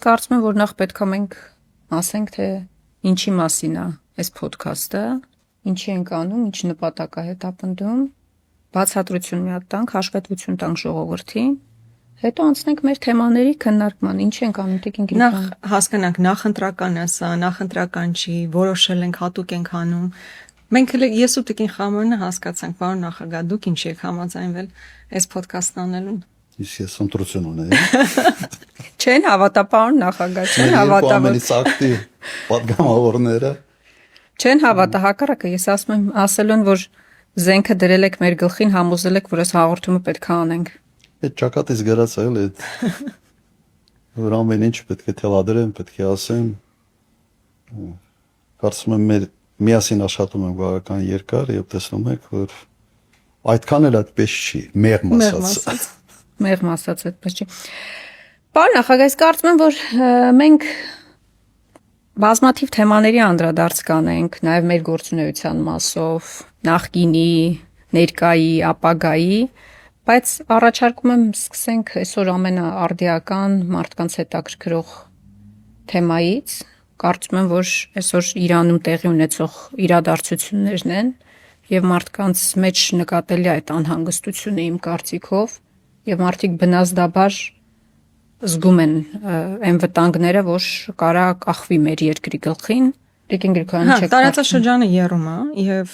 կարծում եմ, որ նախ պետք է մենք ասենք, թե ինչի մասին է այս ոդքասթը, ինչի ենք անում, ինչ նպատակ է հետապնդում, բացատրություն մի հատ տանք, հաշվետվություն տանք ժողովրդին, հետո անցնենք մեր թեմաների քննարկման, ինչ ենք անում, Տիկին Գրիգորյան։ Նախ հասկանանք նախընտրական է սա, նախընտրական չի, որոշել ենք, հատուկ ենք անում։ Մենք ես ու Տիկին Խամորինը հասկացանք, պարոն նախագահ, դուք ինչի եք համաձայնվել այս ոդքասթն անելուն։ Ես ընտրություն ունեի։ Չեն հավատա, պարոն նախագահ, չեն հավատա։ Ամենից ակտիվ պատգամավորները չեն հավատա, հակառակը, ես ասում եմ, ասել են, որ զենքը դրել եք մեր գլխին, համոզել եք, որ այս հաղորդումը պետք է անենք։ Այդ ճակատից գրած է, էլի, որ ամեն ինչ պետք է թելադրեմ, պետք է ասեմ։ Կարծում եմ մեր միասին աշխատում ենք բավական երկար եւ տեսնում եք, որ այդքան էլ այդպես չի, մեղմ ասած։ Մեղմ ասած այդպես չի։ Պարոն նախագահ, ես կարծում եմ, որ մենք բազմաթիվ թեմաների անդրադարձ կանենք, նաեւ մեր գործունեության մասով, նախկինի, ներկայի, ապագայի, բայց առաջարկում եմ սկսենք այսօր ամենաարդիական մարդկանց հետաքրքրող թեմայից։ Կարծում եմ, որ այսօր Իրանում տեղի ունեցող իրադարձություններն են եւ մարդկանց մեջ նկատելի է այդ անհանգստությունը իմ կարծիքով եւ մարդիկ բնազդաբար զգում են այն վտանգները, որ կարա կախվի մեր երկրի գլխին։ Տիկին Գրիգորյան, չեք տարածաշրջանը եռում է եւ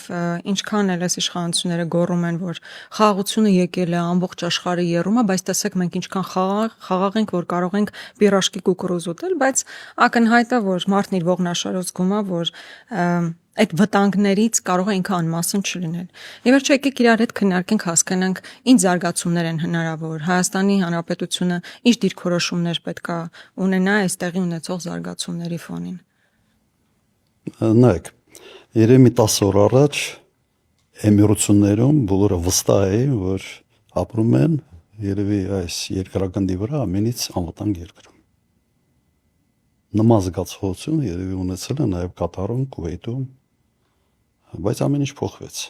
ինչքան էլ այս իշխանությունները գոռում են, որ խաղաղությունը եկել է, ամբողջ աշխարհը եռում է, բայց տեսեք մենք ինչքան խաղաղ ենք, որ կարող ենք պիրաշկի կուկուրուզ ուտել, բայց ակնհայտ է, որ մարդն իր ողնաշարով զգում է, որ այդ վտանգներից կարող է ինքը անմասն չլինել։ Եվ վերջը եկեք իրար հետ քննարկենք, հասկանանք ինչ զարգացումներ են հնարավոր, Հայաստանի Հանրապետությունը ինչ դիրքորոշումներ պետք է ունենա այս տեղի ունեցող զարգացումների ֆոնին։ Նայեք, երեմի 10 օր առաջ Էմիրություններում բոլորը վստահ էին, որ ապրում են երևի այս երկրագնդի վրա ամենից անվտանգ երկրում։ Նման զգացողություն երևի ունեցել է նաև Կատարում, Քուվեյթում, բայց ամեն ինչ փոխվեց։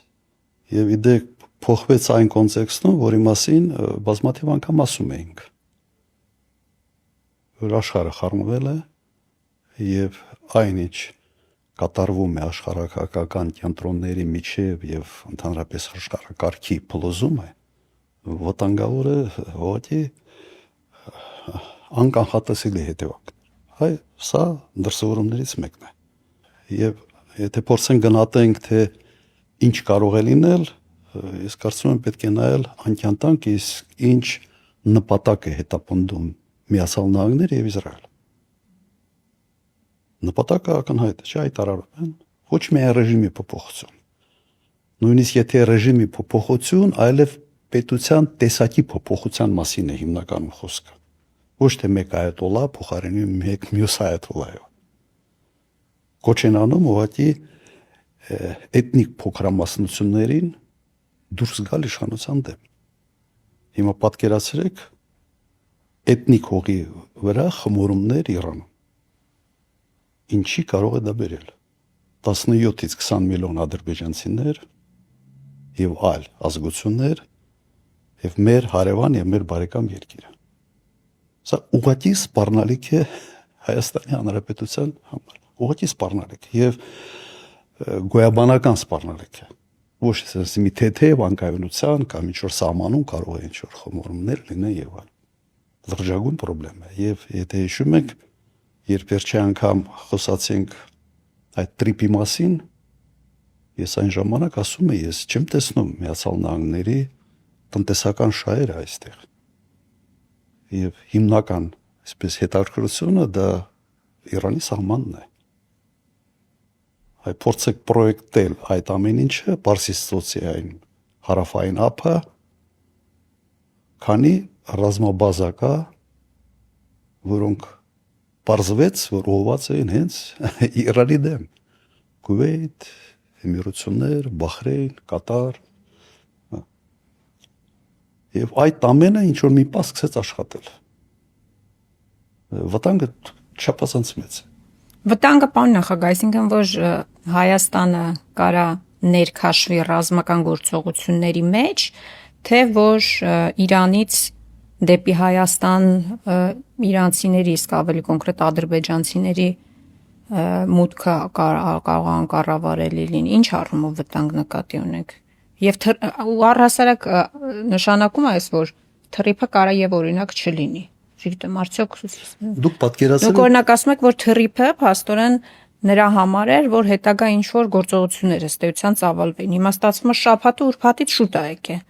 Եվ իդեպ փոխվեց այն կոնտեքստում, որի մասին բազմաթիվ անգամ ասում էինք, որ աշխարհը խառնվել է եւ այնինչ կատարվում է աշխարհակական կենտրոնների միջև եւ ընդհանրապես աշխարհակարգի փլուզումը, վտանգավոր է ուղղակի անկանխատեսելի հետևանք։ Հայ սա դրսևորումներից մեկն է։ Եվ եթե փորձենք գնահատենք, թե ինչ կարող է լինել, ես կարծում եմ պետք է նայել անկյանտանք իսկ ինչ նպատակ է հետապնդում Միացյալ Նահանգները եւ Իսրայելը։ Նպատակը ակնհայտ է, հայտարարում են ոչ միայն ռեժիմի փոփոխություն։ Նույնիսկ եթե ռեժիմի փոփոխություն, այլև պետության տեսակի փոփոխության մասին է հիմնականում խոսքը։ Ոչ թե մեկ այատոլլա փոխարինի մեկ մյուս այատոլլայով։ Կոչ են անում ուղղակի էթնիկ փոքրամասնություններին դուրս գալ իշխանության դեմ։ Հիմա պատկերացրեք էթնիկ հողի վրա խմորումներ Իրանում։ Ինչի կարող է դա բերել։ 17-ից 20 միլիոն ադրբեջանցիներ եւ այլ ազգություններ եւ մեր հարևան եւ մեր բարեկամ երկիրը։ Սա ուղղակի սպառնալիք է Հայաստանի Հանրապետության համար։ Ուղղակի սպառնալիք եւ գոյաբանական սպառնալիք է։ Ոչ թե մի թեթև անկայունության կամ ինչ-որ սահմանում կարող է ինչ-որ խմորումներ լինեն եւ այլ։ Լրջագույն խնդրեմ է եւ եթե հիշում եք, երբ վերջի անգամ խոսացինք այդ տրիպի մասին, ես այն ժամանակ ասում եմ, ես չեմ տեսնում Միացյալ Նահանգների տնտեսական շահերը այստեղ։ Եվ հիմնական, այսպես հետաքրքրությունը դա Իրանի սահմանն է։ Այ փորձեք պրոյեկտել այդ ամեն ինչը Պարսից ծոցի այն հարավային ափը, քանի ռազմաբազա, որոնք պարզվեց, որ ուղղված էին հենց Իրանի դեմ։ Քուվեյթ, Էմիրություններ, Բախրեյն, Կատար։ Եվ այդ ամենը ինչ որ մի պահ սկսեց աշխատել։ Վտանգը չափազանց մեծ է։ Վտանգը պարոն նախագահ, այսինքն որ Հայաստանը կարա ներքաշվի ռազմական գործողությունների մեջ, թե որ Իրանից դեպի Հայաստան իրանցիների, իսկ ավելի կոնկրետ ադրբեջանցիների մուտքը կարող են կառավարելի լինի, ինչ առումով վտանգ նկատի ունեք։ Եվ առհասարակ նշանակում է այս, որ թռիփը կարա եւ օրինակ չլինի։ Չգիտեմ, արդյոք դուք պատկերացրեք։ Դուք օրինակ ասում եք, որ թռիփը փաստորեն նրա համար էր, որ հետագա ինչ որ գործողություններ ըստ էության ծավալվեն։ Հիմա ստացվում է շաբաթը ուրբաթից շուտ է եկել։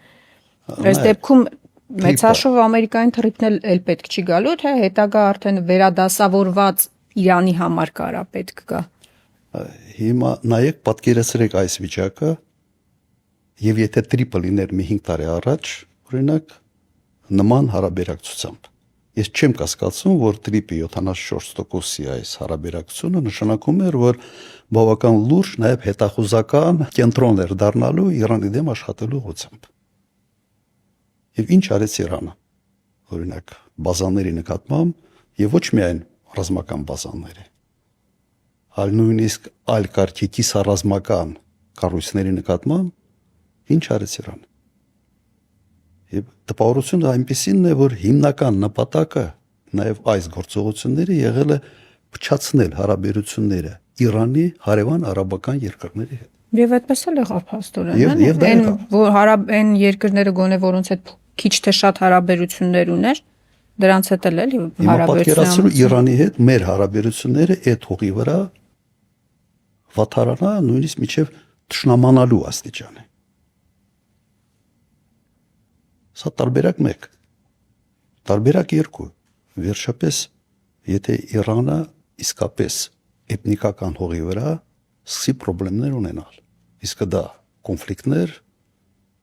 Այս դեպքում մեծաշով ամերիկային թռիփն էլ պետք չի գալու, թե հետագա արդեն վերադասավորված Իրանի համար կարա պետք գա։ Հիմա նայեք, պատկերացրեք այս վիճակը, եւ եթե տրիպը լիներ մի 5 տարի առաջ, օրինակ նման հարաբերակցությամբ։ Ես չեմ կասկածում, որ տրիպի 74%-ի այս հարաբերակցությունը նշանակում էր, որ բավական լուրջ նաև հետախուզական կենտրոն էր դառնալու Իրանի դեմ աշխատելու ուղղությամբ։ Եվ ինչ արեց Իրանը։ Օրինակ, բազաների նկատմամբ եւ ոչ միայն ռազմական բազաների, այլ նույնիսկ այլ կարգի կիսառազմական կառույցների նկատմամբ ինչ արեց Իրանը։ Եվ տպավորությունը այնպեսին է, որ հիմնական նպատակը նաև այս գործողությունները եղել է փչացնել հարաբերությունները Իրանի հարևան արաբական երկրների հետ։ Եվ այդպես էլ եղավ փաստորեն, որ այն երկրները գոնե որոնց հետ քիչ թե շատ հարաբերություններ ուներ, դրանց հետ էլ էլի հարաբերությունները Իրանի հետ մեր հարաբերությունները այդ հողի վրա վատարանա նույնիսկ միջև թշնամանալու աստիճանի։ Սա տարբերակ 1, տարբերակ 2, վերջապես, եթե Իրանը իսկապես էթնիկական հողի վրա սկսի պրոբլեմներ ունենալ, իսկ դա կոնֆլիկտներ,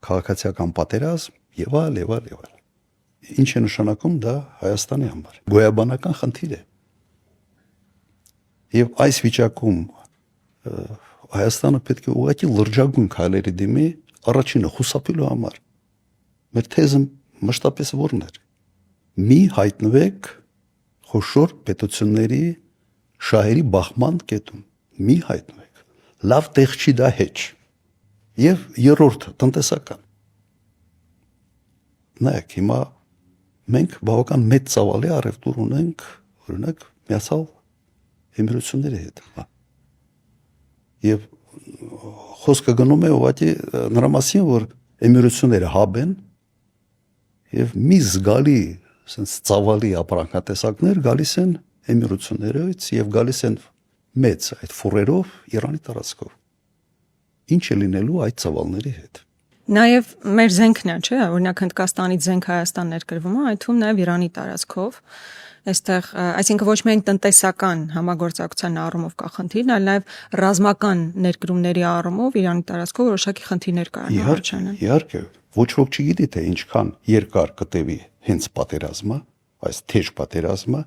քաղաքացիական պատերազմ եւ այլ եւ այլ եւ այլ։ Ինչ է նշանակում դա Հայաստանի համար։ Գոյաբանական խնդիր է։ Եվ այս վիճակում Հայաստանը պետք է ուղղակի լրջագույն քայլերի դիմի առաջինը խուսափելու համար։ Մեր թեզը մշտապես որն էր։ Մի հայտնվեք խոշոր պետությունների շահերի բախման կետում։ Մի հայտնվեք։ Լավ տեղ չի դա հեչ։ Եվ երրորդ տնտեսական։ Նայեք, հիմա մենք բավական մեծ ծավալի առևտուր ունենք, օրինակ, Միացյալ Էմիրությունների հետ։ Եվ խոսքը գնում է ուղղակի նրա մասին, որ Էմիրությունները հաբ են եւ մի զգալի sense ծավալի ապրանքատեսակներ գալիս են Էմիրություններից եւ գալիս են մեծ այդ ֆուրերով Իրանի տարածքով։ Ինչ է լինելու այդ ծավալների հետ։ Նաև մեր զենքն է, չէ՞, օրինակ Հնդկաստանից զենք Հայաստան ներկրվում է, այդ թվում նաև Իրանի տարածքով։ Այստեղ, այսինքն ոչ միայն տնտեսական համագործակցության առումով կա խնդիր, այլ նաև ռազմական ներկրումների առումով Իրանի տարածքով որոշակի խնդիրներ կան առաջանալ։ Իհարկե, ոչ ոք չգիտի թե ինչքան երկար կտևի հենց պատերազմը, այս թեժ պատերազմը,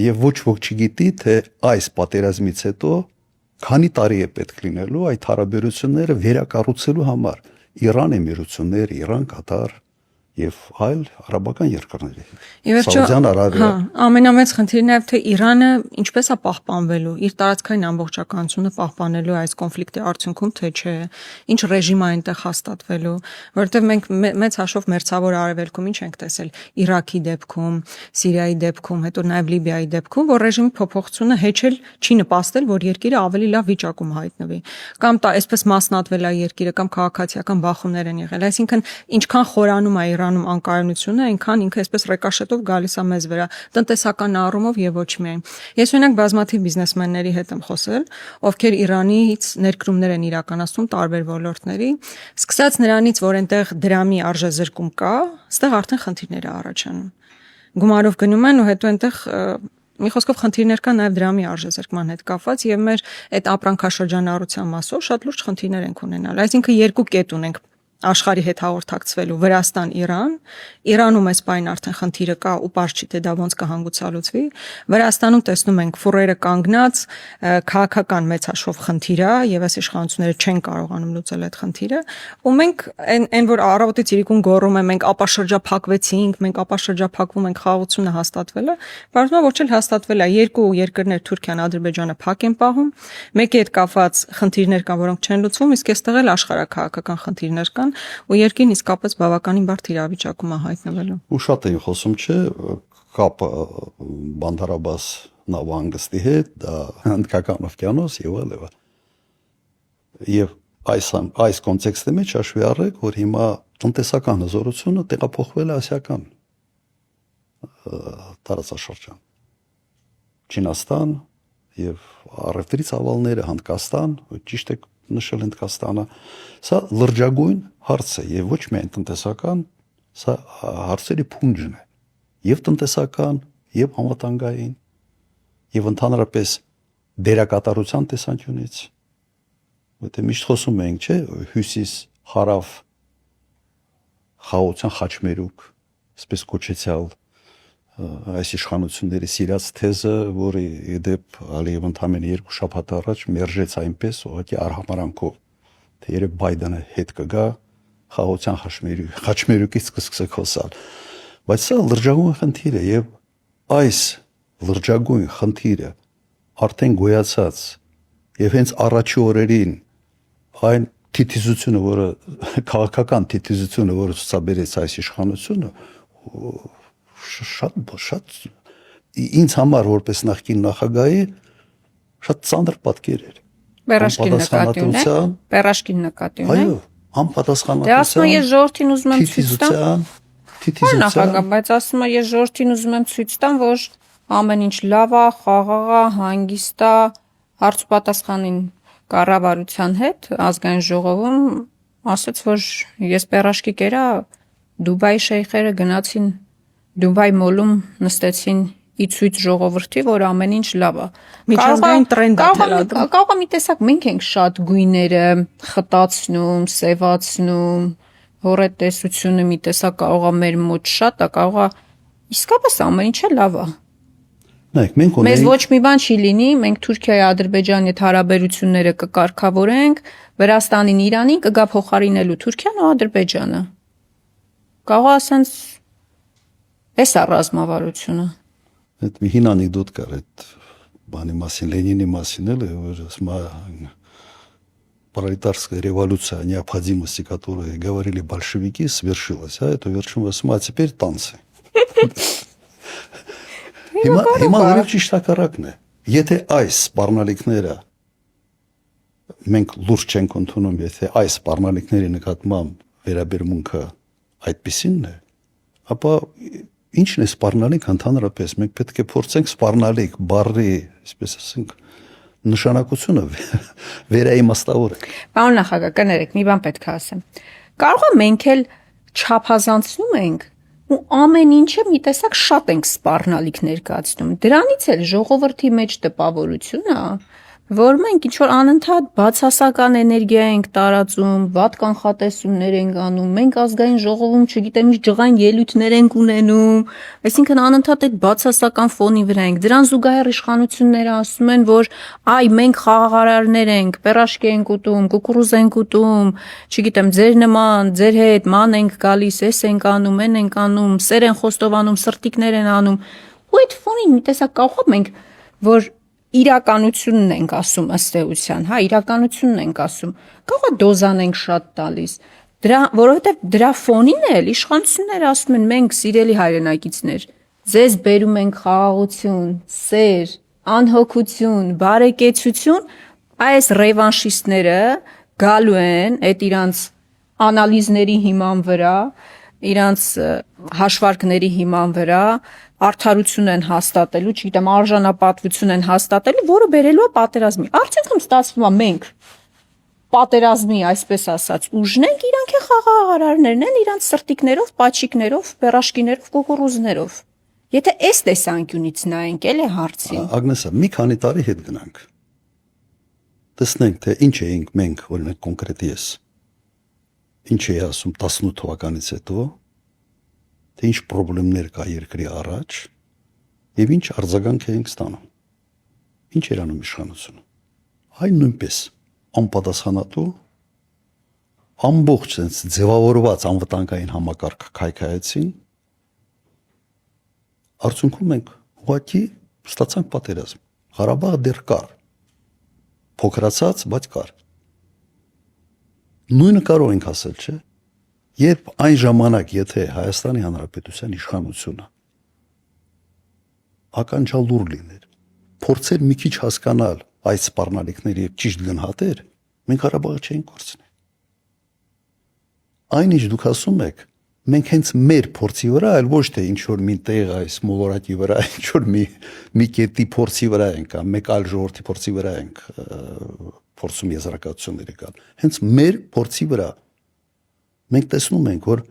եւ ոչ ոք չգիտի թե այս պատերազմից հետո քանի տարի է պետք լինելու այդ հարաբերությունները վերակառուցելու համար Իրան Էմիրություններ, Իրան, Կատար եւ այլ արաբական երկրների։ Սաուդյան Արաբիա։ Ամենամեծ խնդիրն է թե Իրանը ինչպես է պահպանվելու, իր տարածքային ամբողջականությունը պահպանելու այս կոնֆլիկտի արդյունքում, թե չէ, ինչ ռեժիմ է այնտեղ հաստատվելու, որովհետեւ մենք մեծ հաշվով մերձավոր արևելքում ինչ ենք տեսել Իրաքի դեպքում, Սիրիայի դեպքում, հետո նաեւ Լիբիայի դեպքում, որ ռեժիմի փոփոխությունը հեչել չի նպաստել, որ երկիրը ավելի լավ վիճակում հայտնվի, կամ այսպես մասնատվել է երկիրը, կամ քաղաքացիական բախումներ են եղել, այսինքն ինչքան խորանում է Իրանում անկայունությունը, այնքան ինքը այսպես ռեկաշետով գալիս է մեզ վրա, տնտեսական առումով եւ ոչ միայն։ Ես օրինակ բազմաթիվ բիզնեսմենների հետ եմ խոսել, ովքեր Իրանից ներկրումներ են իրականացնում տարբեր ոլորտների, սկսած նրանից, որ այնտեղ դրամի արժեզրկում կա, այստեղ արդեն խնդիրներ է առաջանում։ Գումարով գնում են ու հետո այնտեղ մի խոսքով խնդիրներ կան նաև դրամի արժեզրկման հետ կապված եւ մեր այդ ապրանքաշրջանառության մասով շատ լուրջ խնդիրներ ենք ունենալ։ Այսինքն երկու կետ ունենք աշխարհի հետ հաղորդակցվելու Վրաստան, Իրան, Իրանում այս բան արդեն խնդիրը կա ու պարզ չի թե դա ոնց կհանգուցալուծվի, Վրաստանում տեսնում ենք ֆուրերը կանգնած, քաղաքական մեծ հաշվով խնդիր է եւ այս իշխանությունները չեն կարողանում լուծել այդ խնդիրը, ու մենք այն որ առավոտից իրիկուն գոռում են մենք ապաշրջափակվեցինք, մենք ապաշրջափակվում ենք, խաղաղությունը հաստատվել է, բարձրացնում ոչ էլ հաստատվել է, երկու երկրներ Թուրքիան, Ադրբեջանը փակ են պահում, մեկի հետ կապված խնդիրներ կան, որոնք չեն լուծվում, իսկ այստեղ էլ աշխարհակահաղական խնդիրներ կան Հայաստան ու երկին իսկապես բավականին բարդ իրավիճակում է հայտնվելու։ Ու շատ էին խոսում, չէ, կապը Բանդարաբաս նավահանգստի հետ, դա Հնդկական օվկիանոս եւ այլն։ Եվ այս կոնտեքստի մեջ հաշվի առեք, որ հիմա տնտեսական հզորությունը տեղափոխվել է ասիական տարածաշրջան։ Չինաստան եւ առևտրի ծավալները Հնդկաստան, ճիշտ է նշել Հնդկաստանը, սա լրջագույն հարց է եւ ոչ միայն տնտեսական, սա հարցերի փունջն է եւ տնտեսական եւ համատանգային եւ ընդհանրապես դերակատարության տեսանկյունից։ Որտե միշտ խոսում ենք, չէ, հյուսիս հարավ խաղաղության խաչմերուկ, այսպես կոչեցյալ այս իշխանությունների սիրած թեզը, որը իդեպ Ալիև ընդամենը 2 շաբաթ առաջ մերժեց այնպես ուղղակի արհամարանքով, թե երբ Բայդենը հետ կգա խաղաղության խաչմերուկից կսկսի խոսալ։ Բայց սա լրջագույն խնդիր է եւ այս լրջագույն խնդիրը արդեն գոյացած եւ հենց առաջի օրերին այն թիթիզությունը, որը քաղաքական թիթիզությունը, որը ցուցաբերեց այս իշխանությունը, շատ ինձ համար որպես նախկին նախագահի շատ ծանր պատկեր էր։ Պերաշկին նկատի ունի։ Այո, անպատասխանատվության։ Դե ասում եմ, ես ժողովրդին ուզում եմ ցույց տամ։ Թիթիզության։ Նախագահ, բայց ասում եմ, ես ժողովրդին ուզում եմ ցույց տամ, որ ամեն ինչ լավ է, խաղաղ է, հանգիստ է, հարց ու պատասխանին կառավարության հետ ազգային ժողովում ասաց, որ ես պերաշկի կերա Դուբայի շեյխերը գնացին Դուբայ մոլում նստեցին ի ցույց ժողովրդի, որ ամեն ինչ լավ է։ Միջազգային տրենդ է թելադրում։ Կարող է մի տեսակ մենք ենք շատ գույները խտացնում, սևացնում, հորետեսությունը մի տեսակ կարող է մեր մոտ շատ է, կարող է իսկապես ամեն ինչը լավ է։ Նայեք, մենք Մեզ ոչ մի բան չի լինի, մենք Թուրքիայի Ադրբեջանի հետ հարաբերությունները կկարգավորենք, Վրաստանին Իրանին կգա փոխարինելու Թուրքիան ու Ադրբեջանը։ Կարող է ասենց էս է ռազմավարությունը։ Այդ մի հին անեկդոտ կար այդ բանի մասին, Լենինի մասին էլ, որ ասում է пролетарская революция, необходимости, которые говорили большевики, свершилась, а это вершилось, а теперь танцы. Հիմա լրիվ ճիշտ հակառակն է։ Եթե այս սպառնալիքները մենք լուրջ չենք ընդունում, եթե այս սպառնալիքների նկատմամբ վերաբերմունքը այդպիսինն է, ապա ինչն է սպառնալիք ընդհանրապես։ Մենք պետք է փորձենք սպառնալիք բառի, այսպես ասենք, նշանակությունը վերաիմաստավորել։ Պարոն նախագահ, կներեք, մի բան պետք է ասեմ։ Կարող է մենք էլ չափազանցնում ենք ու ամեն ինչը մի տեսակ շատ ենք սպառնալիք ներկայացնում։ Դրանից էլ ժողովրդի մեջ տպավորությունը, որ մենք ինչ որ անընդհատ բացասական էներգիա ենք տարածում, վատ կանխատեսումներ ենք անում, մենք ազգային ժողովում չգիտեմ ինչ ջղային ելույթներ ենք ունենում, այսինքն անընդհատ այդ բացասական ֆոնի վրա ենք։ Դրան զուգահեռ իշխանությունները ասում են, որ այ մենք խաղաղարարներ ենք, պերաշկի ենք ուտում, կուկուռուզ ենք ուտում, չգիտեմ, ձեր նման, ձեր հետ ման ենք գալիս, էս ենք անում, են ենք անում, սեր են խոստովանում, սրտիկներ են անում։ Ու այդ ֆոնին մի տեսակ կարող է մենք, որ իրականությունն ենք ասում ըստ էության, հա, իրականությունն ենք ասում։ Կարող է դոզան ենք շատ տալիս։ Որովհետև դրա ֆոնին էլ իշխանությունները ասում են, մենք սիրելի հայրենակիցներ, ձեզ բերում ենք խաղաղություն, սեր, անհոգություն, բարեկեցություն, այս ռևանշիստները գալու են այդ իրանց անալիզների հիման վրա, իրանց հաշվարկների հիման վրա արդարություն են հաստատելու, չգիտեմ, արժանապատվություն են հաստատելու, որը բերելու է պատերազմի։ Արդյունքում ստացվում է մենք պատերազմի, այսպես ասած, ուժն ենք, իրանք է խաղաղարարներն են իրանց սրտիկներով, պաչիկներով, պերաշկիներով, կուկուռուզներով։ Եթե այս տեսանկյունից նայենք, էլ է հարցին։ Ագնեսա, մի քանի տարի հետ գնանք։ Տեսնենք, թե ինչ էինք մենք, օրինակ կոնկրետ ես։ Ինչ էի ասում 18 թվականից հետո, թե ինչ խնդիրներ կա երկրի առաջ եւ ինչ արձագանք էինք ստանում։ Ինչ էր անում իշխանությունը։ Այն նույնպես անպատասխանատու ամբողջ sense ձևավորված անվտանգային համակարգ քայքայեցին։ Արդյունքում մենք ուղղակի ստացանք պատերազմ։ Ղարաբաղը դեռ կար։ Փոքրացած, բայց կար։ Նույնը կարող ենք ասել, չէ՞։ Երբ այն ժամանակ, եթե Հայաստանի Հանրապետության իշխանությունը ականջալուր լիներ, փորձեր մի քիչ հասկանալ այդ սպառնալիքները եւ ճիշտ գնահատեր, մենք Ղարաբաղը չէինք կորցնի։ Այնինչ դուք ասում եք, մենք հենց մեր փորձի վրա, այլ ոչ թե ինչ որ մի տեղ այս մոլորակի վրա, ինչ որ մի կետի փորձի վրա ենք, կամ մեկ այլ ժողովրդի փորձի վրա ենք փորձում եզրակացություններ գալ։ Հենց մեր փորձի վրա մենք տեսնում ենք, որ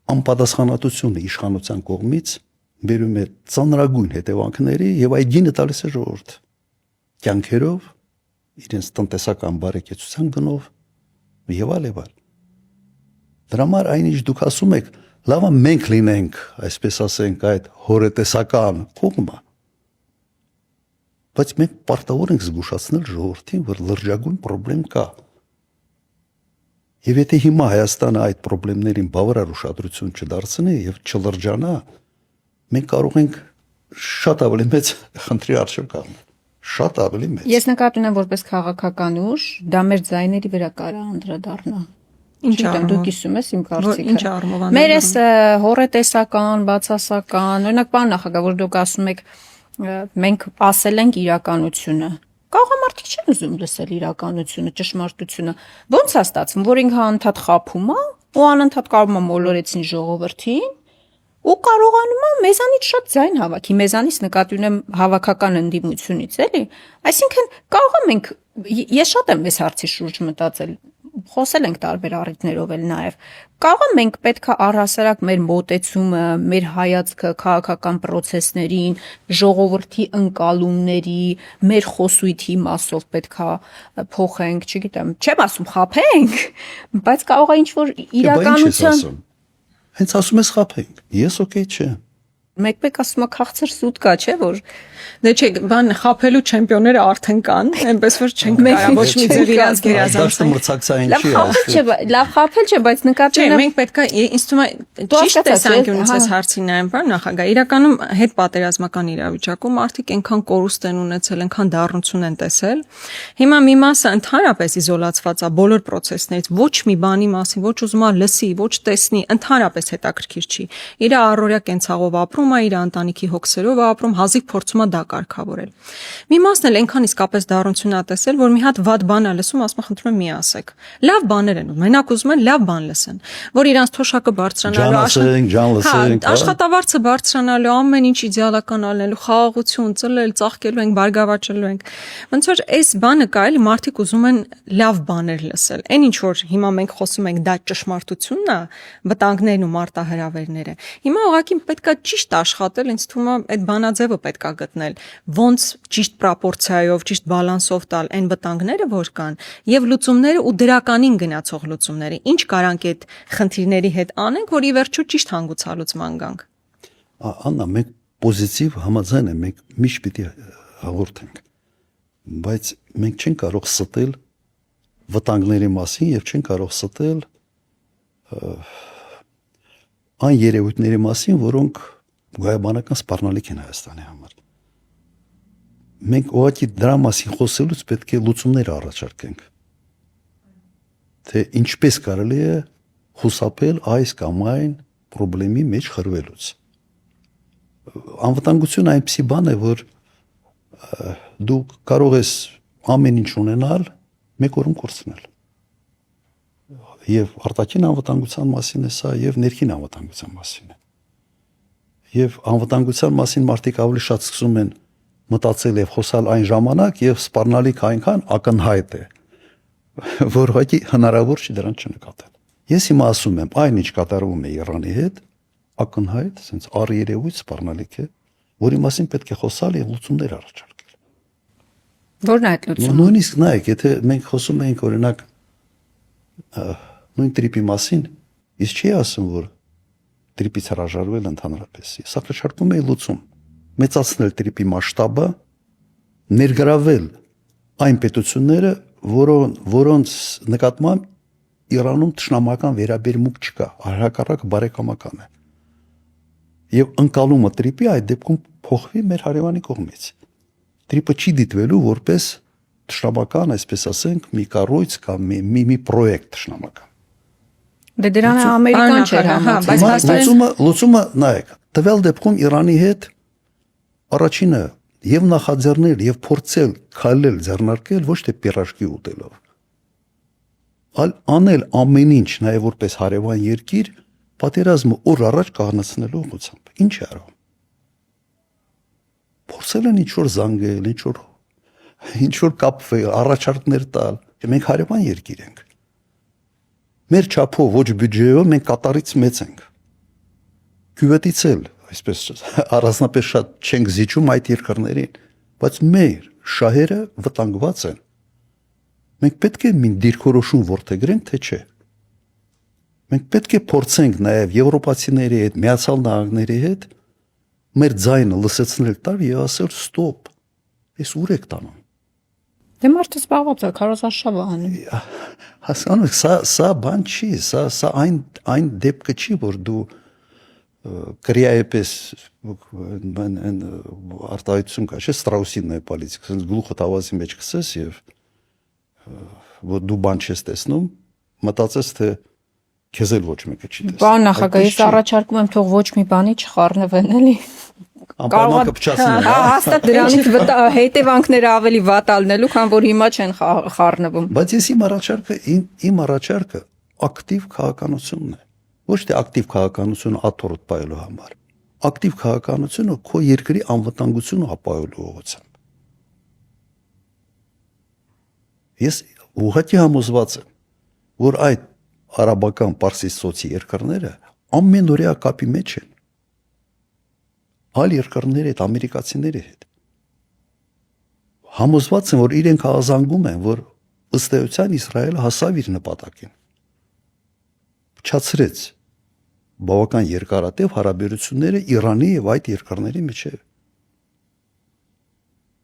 անպատասխանատվությունը իշխանության կողմից բերում է ծանրագույն հետևանքների եւ այդ գինը տալիս է ժողովուրդ կյանքերով, իրենց տնտեսական բարեկեցության գնով եւ այլ եւ այլ։ Դրա համար այնինչ դուք ասում եք, լավ է մենք լինենք, այսպես ասենք, այդ հորետեսական կողմը, բայց մենք պարտավոր ենք զգուշացնել ժողովրդին, որ լրջագույն խնդրեմ կա։ Եվ եթե հիմա Հայաստանը այդ խնդիրներին բավարար ուշադրություն չդարձնի եւ չլրջանա, մենք կարող ենք շատ ավելի մեծ խնդրի առջև կանգնել։ Շատ ավելի մեծ։ Ես նկատում եմ որպես քաղաքական ուժ, դա մեր ձայների վրա կարա անդրադառնա։ Ինչ առումով։ Դու կիսում ես իմ կարծիքը։ Ինչ առումով Մեր էս հորետեսական, բացասական, օրինակ բան նախագահ, որ դուք ասում եք, մենք ասել ենք իրականությունը։ Կաղամարտիկ չեն ուզում լսել իրականությունը, ճշմարտությունը։ Ոնց է ստացվում, որ ինքը անդադ խափում է, ու անընդհատ կարում է մոլորեցին ժողովրդին, ու կարողանում է մեզանից շատ ձայն հավաքի, մեզանից նկատի ունեմ հավաքական ընդդիմությունից, էլի։ Այսինքն կարող ենք, ես շատ եմ այս հարցի շուրջ մտածել, խոսել ենք տարբեր առիթներով էլ նաև։ Կարող ենք պետքա առհասարակ մեր մոտեցումը, մեր հայացքը քաղաքական process-ներին, ժողովրդի ընկալումների, մեր խոսույթի մասով պետքա փոխենք, չգիտեմ, չեմ ասում խափենք, բայց կարող է ինչ-որ իրականության Հենց ասում ես խափենք։ Ես օքեյ չեմ։ մեկ ասում է քաղցր սուտ կա, չէ՞ որ Դե չէ, բան խափելու չեմպիոնները արդեն կան, այնպես որ չենք կարող ոչ մի ձև իրանց գերազանցել։ Մրցակցային չի լավ խափել չէ, բայց նկատի Չէ, ունեմ մենք պետք է ինձ թվում է ճիշտ տեսանկյունից այս հարցին նայեմ, բան նախագահ։ Իրականում հետ պատերազմական իրավիճակում մարդիկ այնքան կորուստ են ունեցել, այնքան դառնություն են տեսել։ Հիմա մի մասը ընդհանրապես իզոլացված է բոլոր process-ներից, ոչ մի բանի մասին, ոչ ուզում է լսի, ոչ տեսնի, ընդհանրապես հետաքրքիր չի։ Իր առօրյա կենցաղով ապրում է, իր ընտանիքի հոգսերով ապրում, հազիվ փորձում է դա կարգավորել։ Մի մասն էլ այնքան իսկապես դառնություն է տեսել, որ մի հատ վատ բան է լսում, ասում է խնդրում եմ մի ասեք։ Լավ բաներ են, մենակ ուզում են լավ բան լսեն, որ իրանց թոշակը բարձրանալու, աշխատավարձը բարձրանալու, ամեն ինչ իդեալական ալնելու, խաղաղություն, ծլել, ծաղկելու ենք, բարգավաճելու ենք։ Ոնց որ այս բանը կա, էլի մարդիկ ուզում են լավ բաներ լսել։ Այն ինչ որ հիմա մենք խոսում ենք, դա ճշմարտությունն է, վտանգներն ու մարտահրավերները։ Հիմա ուղղակի պետքա ճիշտ աշխատել, ինձ թվում է այդ բանաձևը պետքա գտնել, ոնց ճիշտ պրոպորցիայով, ճիշտ բալանսով տալ այն վտանգները, որ կան, եւ լուծումները ու դրականին գնացող լուծումները։ Ինչ կարանք այդ խնդիրների հետ անենք, որ ի վերջո ճիշտ հանգուցալուծման գանք։ Աննա, մենք պոզիտիվ համաձայն ենք, մենք միշտ պիտի հաղորդենք, բայց մենք չենք կարող ստել վտանգների մասին եւ չենք կարող ստել այն երևույթների մասին, որոնք գոյաբանական սպառնալիք են Հայաստանի համար։ Մենք ուղղակի դրա մասին խոսելուց պետք է լուծումներ առաջարկենք, թե ինչպես կարելի է խուսափել այս կամ այն խնդրի մեջ խրվելուց։ Անվտանգությունը այնպիսի բան է, որ դու կարող ես ամեն ինչ ունենալ, մեկ օրում կորցնել։ Եվ արտաքին անվտանգության մասին է սա, եւ ներքին անվտանգության մասին է։ Եվ անվտանգության մասին մարդիկ ավելի շատ սկսում են մտածել եւ խոսալ այն ժամանակ, եւ սպառնալիք այնքան ակնհայտ է, որ ուղղակի հնարավոր չի դրան չնկատել։ Ես հիմա ասում եմ, այն ինչ կատարվում է Իրանի հետ, ակնհայտ, sense առերևույթ սպառնալիք է, որի մասին պետք է խոսալ եւ լուծումներ առաջարկել։ Որն է այդ լուծումը։ Նույնիսկ նայեք, եթե մենք խոսում ենք օրինակ նույն տրիպի մասին, իսկ չի ասում, որ տրիպից հրաժարվել ընդհանրապես։ Ես առաջարկում եմ լուծում, մեծացնել տրիպի մասշտաբը, ներգրավել այն պետությունները, որոնց նկատմամբ Իրանում ճշնամական վերաբերմունք չկա, հակառակը բարեկամական է։ Եվ ընկալումը տրիպի այդ դեպքում փոխվի մեր հարևանի կողմից։ Տրիպը չի դիտվելու որպես ճշնամական, այսպես ասենք, մի կառույց կամ մի պրոյեկտ ճշնամական։ Դե դրան ամերիկան չէր հա, համաձայն։ բայց Հիմա հաստատ- լուծումը նայեք, տվյալ դեպքում Իրանի հետ առաջինը եւ նախաձեռնել եւ փորձել քայլել ձեռնարկել ոչ թե պիրաժկի ուտելով, այլ անել ամեն ինչ նաեւ որպես հարևան երկիր պատերազմը օր առաջ կանգնեցնելու ուղղությամբ։ Ինչ է արվում։ Փորձել են ինչ որ զանգել, ինչ որ կապվել, առաջարկներ տալ, թե մենք հարևան երկիր ենք։ Մեր չափով ոչ բյուջեով մենք կատարից մեծ ենք։ Քյուվետից էլ, այսպես առանձնապես շատ չենք զիջում այդ երկրներին, բայց մեր շահերը վտանգված են։ Մենք պետք է մի դիրքորոշում որդեգրենք, թե չէ։ Մենք պետք է փորձենք նաև եվրոպացիների հետ, Միացյալ Նահանգների հետ մեր ձայնը լսեցնել տար եւ ասել ստոպ։ Ես ուր եք տանում։ Դե մարդը զբաղված է, քարոզարշավ է անում։ Հասկանում եք, սա բան չի, սա այն դեպքը չի, որ դու կրիայպես արտահայտություն կա, չէ, Ստրաուսի նեպալից, ասես գլուխը տավազի մեջ կսես եւ որ դու բան չես տեսնում, մտածես թե քեզ էլ ոչ մեկը չի տեսնում։ Պարոն նախագահ, ես առաջարկում եմ թող ոչ մի բանի չխառնվեն, էլի։ Անպայման կփչացնեն։ Հա, հաստատ դրանից հետևանքները ավելի վատ ալնելու, քան որ հիմա չեն խառնվում։ Բայց ես իմ առաջարկը ակտիվ քաղաքականությունն է։ Ոչ թե ակտիվ քաղաքականությունը աթոռ պայելու համար։ Ակտիվ քաղաքականությունը քո երկրի անվտանգությունը ապահովելու ուղղությամբ։ Ես ուղղակի համոզված եմ, որ այդ արաբական պարսից ծոցի երկրները ամենօրյա կապի մեջ են այլ երկրների հետ, ամերիկացիների հետ։ Համոզված եմ, որ իրենք հազանգում են, որ ըստ էության Իսրայելը հասավ իր նպատակին։ Փչացրեց բավական երկարատև հարաբերությունները Իրանի եւ այդ երկրների միջև։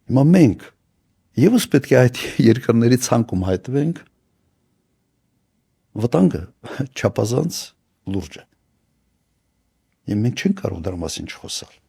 Հիմա մենք եւս պետք է այդ երկրների ցանկում հայտնվենք, վտանգը չափազանց լուրջ է։ Եվ մենք չենք կարող դրա մասին չխոսալ։